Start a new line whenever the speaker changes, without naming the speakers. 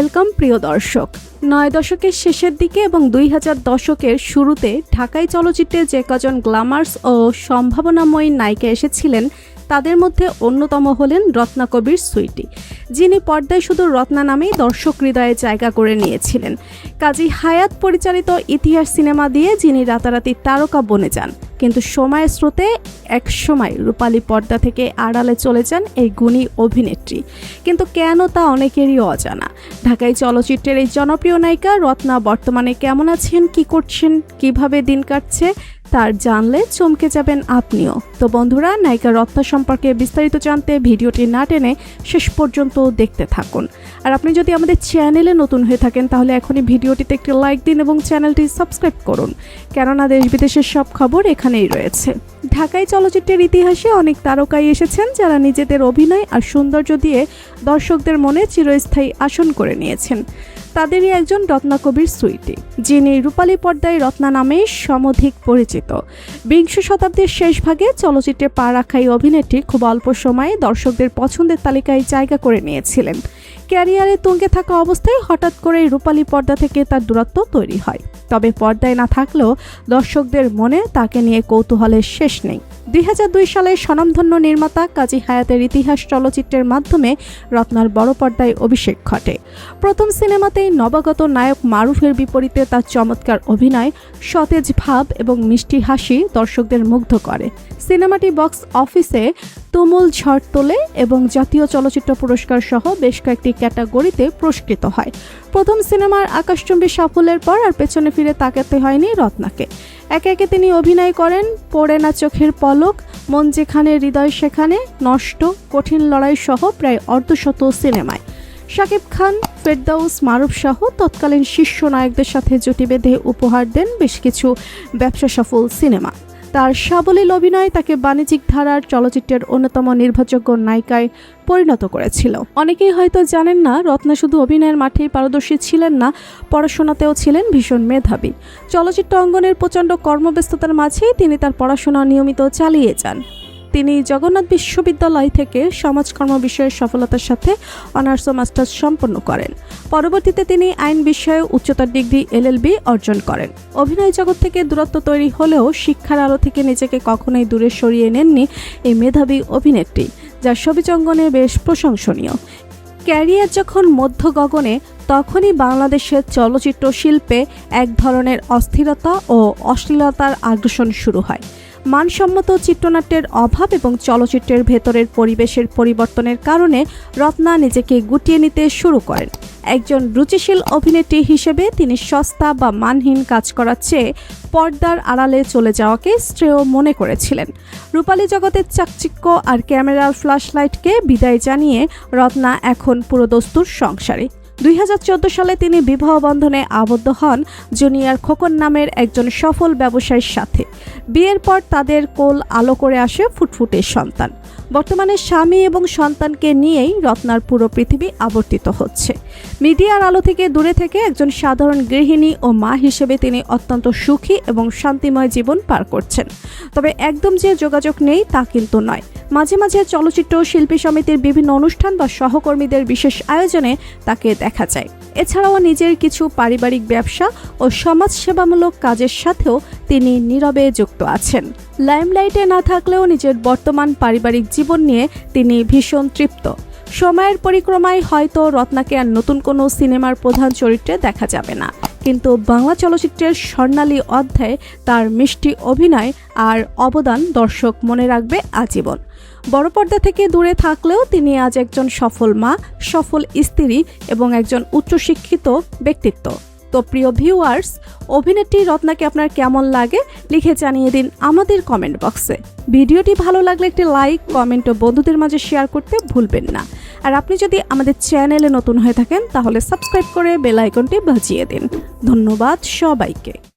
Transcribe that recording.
Welcome প্রিয় দর্শক। ৯ দশকের শেষের দিকে এবং ২০০০ দশকের শুরুতে ঢাকাই চলচ্চিত্রে যে কজন গ্ল্যামার্স ও সম্ভাবনাময়ী নায়িকা এসেছিলেন তাদের মধ্যে অন্যতম হলেন রত্না কবির সুইটি, যিনি পর্দায় শুধু রত্না নামেই দর্শক হৃদয়ে জায়গা করে নিয়েছিলেন। কাজী হায়াত পরিচালিত ইতিহাস সিনেমা দিয়ে যিনি রাতারাতি তারকা বনে যান, কিন্তু সময়ের স্রোতে একসময় রূপালী পর্দা থেকে আড়ালে চলে যান এই গুণী অভিনেত্রী। কিন্তু কেন তা অনেকেরই অজানা। ঢাকাই চলচ্চিত্রের এই জনপ্রিয় নায়িকা রত্না বর্তমানে কেমন আছেন, কি করছেন, কিভাবে দিন কাটছে তার জানলে চমকে যাবেন আপনিও। তো বন্ধুরা, নায়িকা রত্না সম্পর্কে বিস্তারিত জানতে ভিডিওটি না টেনে শেষ পর্যন্ত দেখতে থাকুন। আর আপনি যদি আমাদের চ্যানেলে নতুন হয়ে থাকেন তাহলে এখনই ভিডিওটিতে একটি লাইক দিন এবং চ্যানেলটি সাবস্ক্রাইব করুন, কেননা দেশ বিদেশের সব খবর এখানেই রয়েছে। ঢাকাই চলচ্চিত্রের ইতিহাসে অনেক তারকাই এসেছেন যারা নিজেদের অভিনয় আর সৌন্দর্য দিয়ে দর্শকদের মনে চিরস্থায়ী আসন করে নিয়েছেন। তাদেরই একজন রত্না কবির সুইটি, যিনি রূপালী পর্দায় রত্না নামে সমধিক পরিচিত। বিংশ শতাব্দীর শেষ ভাগে চলচ্চিত্রে পা রাখা এই অভিনেত্রী খুব অল্প সময়ে দর্শকদের পছন্দের তালিকায় জায়গা করে নিয়েছিলেন। ক্যারিয়ারে তুঙ্গে থাকা অবস্থায় হঠাৎ করে রূপালী পর্দা থেকে তার দূরত্ব তৈরি হয়। তবে পর্দায় না থাকলেও দর্শকদের মনে তাকে নিয়ে কৌতূহলের শেষ নেই। ২০০২ সালে স্বনামধন্য নির্মাতা কাজী হায়াতের ইতিহাস চলচ্চিত্রের মাধ্যমে রত্নার বড় পর্দায় অভিষেক ঘটে। প্রথম সিনেমাতেই নবাগত নায়ক মারুফের বিপরীতে তার চমৎকার অভিনয়, সতেজ ভাব এবং মিষ্টি হাসি দর্শকদের মুগ্ধ করে। সিনেমাটি বক্স অফিসে তুমুল ঝড় তোলে এবং জাতীয় চলচ্চিত্র পুরস্কার সহ বেশ কয়েকটি ক্যাটাগরিতে পুরস্কৃত হয়। প্রথম সিনেমার আকাশচুম্বী সাফল্যের পর আর পেছনে ফিরে তাকাতে হয়নি রত্নাকে। একে একে তিনি অভিনয় করেন পড়ে না চোখের পলক, মন যেখানে হৃদয় সেখানে, নষ্ট, কঠিন লড়াই সহ প্রায় অর্ধশত সিনেমায়। শাকিব খান, ফেরদাউস, মারুফ সহ তৎকালীন শীর্ষ নায়কদের সাথে জুটি বেঁধে উপহার দেন বেশ কিছু ব্যবসা সফল সিনেমা। তার সাবলীল অভিনয় তাকে বাণিজ্যিক ধারার চলচ্চিত্রের অন্যতম নির্ভরযোগ্য নায়িকায় পরিণত করেছিল। অনেকেই হয়তো জানেন না, রত্না শুধু অভিনয়ের মাঠেই পারদর্শী ছিলেন না, পড়াশোনাতেও ছিলেন ভীষণ মেধাবী। চলচ্চিত্র অঙ্গনের প্রচণ্ড কর্মব্যস্ততার মাঝেই তিনি তার পড়াশোনা নিয়মিত চালিয়ে যান। তিনি জগন্নাথ বিশ্ববিদ্যালয় থেকে সমাজকর্ম বিষয়ে সফলতার সাথে অনার্স ও মাস্টার্স সম্পন্ন করেন। পরবর্তীতে তিনি আইন বিষয়ে উচ্চতর ডিগ্রি LLB অর্জন করেন। অভিনয় জগৎ থেকে দূরত্ব তৈরি হলেও শিক্ষার আলো থেকে নিজেকে কখনোই দূরে সরিয়ে নেননি এই মেধাবী অভিনেত্রী, যা ছবি অঙ্গনে বেশ প্রশংসনীয়। ক্যারিয়ার যখন মধ্য গগনে, তখনই বাংলাদেশের চলচ্চিত্র শিল্পে এক ধরনের অস্থিরতা ও অশ্লীলতার আগ্রাসন শুরু হয়। মানসম্মত চিত্রনাট্যের অভাব এবং চলচ্চিত্রের ভেতরের পরিবেশের পরিবর্তনের কারণে রত্না নিজেকে গুটিয়ে নিতে শুরু করেন। একজন রুচিশীল অভিনেত্রী হিসেবে তিনি সস্তা বা মানহীন কাজ করার চেয়ে পর্দার আড়ালে চলে যাওয়াকে শ্রেয় মনে করেছিলেন। রূপালী জগতের চাকচিক্য আর ক্যামেরার ফ্ল্যাশলাইটকে বিদায় জানিয়ে রত্না এখন পুরোদস্তুর সংসারী। ২০১৪ সালে তিনি বিবাহ বন্ধনে আবদ্ধ হন জুনিয়র খোকন নামের একজন সফল ব্যবসায়ীর সাথে। বিয়ের পর তাদের কোল আলো করে আসে ফুটফুটে সন্তান। বর্তমানে স্বামী এবং সন্তানকে নিয়েই রত্নার পুরো পৃথিবী আবর্তিত হচ্ছে। মিডিয়ার আলো থেকে দূরে থেকে একজন সাধারণ গৃহিণী ও মা হিসেবে তিনি অত্যন্ত সুখী এবং শান্তিময় জীবন পার করছেন। তবে একদম যে যোগাযোগ নেই তা কিন্তু নয়। মাঝে মাঝে চলচ্চিত্র শিল্পী সমিতির বিভিন্ন অনুষ্ঠান বা সহকর্মীদের বিশেষ আয়োজনে তাকে দেখা যায়। এছাড়াও নিজের কিছু পারিবারিক ব্যবসা ও সমাজসেবামূলক কাজের সাথেও তিনি নীরবে যুক্ত আছেন। লাইমলাইটে না থাকলেও নিজের বর্তমান পারিবারিক জীবন নিয়ে তিনি ভীষণ তৃপ্ত। সময়ের পরিক্রমায় হয়তো রত্নাকে আর নতুন কোনো সিনেমার প্রধান চরিত্রে দেখা যাবে না, কিন্তু বাংলা চলচ্চিত্রের স্বর্ণালী অধ্যায়ে তার মিষ্টি অভিনয় আর অবদান দর্শক মনে রাখবে আজীবন। বড় পর্দা থেকে দূরে থাকলেও তিনি আজ একজন সফল মা, সফল স্ত্রী এবং একজন উচ্চশিক্ষিত ব্যক্তিত্ব। তো প্রিয় ভিউয়ার্স, অভিনেত্রী রত্নাকে আপনার কেমন লাগে লিখে জানিয়ে দিন আমাদের কমেন্ট বক্সে। ভিডিওটি ভালো লাগলে একটি লাইক, কমেন্ট ও বন্ধুদের মাঝে শেয়ার করতে ভুলবেন না। আর আপনি যদি আমাদের চ্যানেলে নতুন হয়ে থাকেন তাহলে সাবস্ক্রাইব করে বেল আইকনটি বাজিয়ে দিন। ধন্যবাদ সবাইকে।